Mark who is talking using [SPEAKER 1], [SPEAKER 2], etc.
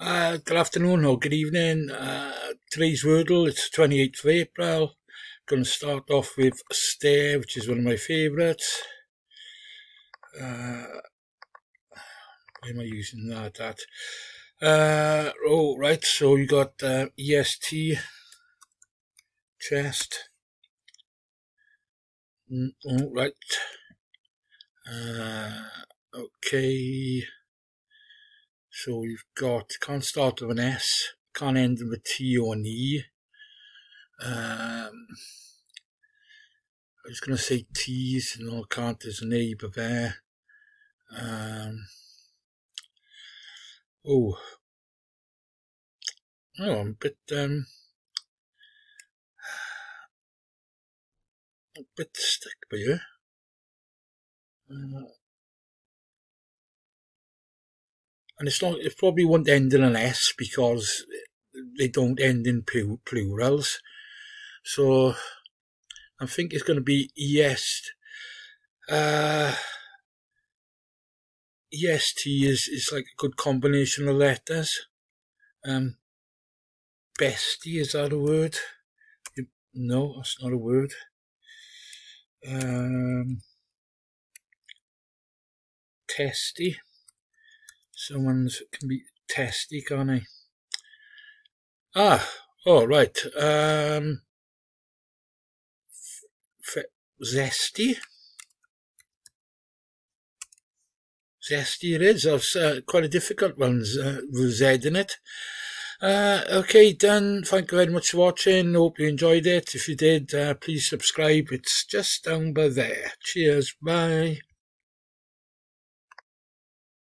[SPEAKER 1] Good afternoon or good evening. Today's Wordle, it's 28th of April. Going to start off with Stare, which is one of my favourites. Why am I using that? Right, so you got EST, chest. Right. Okay. So you've got, can't start with an S, can't end with a T or an E. I was going to say T's, no, I can't, there's an A but there. I'm a bit stuck by you. And it probably won't end in an S because they don't end in plurals. So I think it's going to be EST. EST is like a good combination of letters. Bestie, is that a word? No, that's not a word. Testy. Someone's can be testy, can't they? Right. Zesty. Zesty it is. That's quite a difficult one with Z in it. Okay, done. Thank you very much for watching. Hope you enjoyed it. If you did, please subscribe. It's just down by there. Cheers. Bye.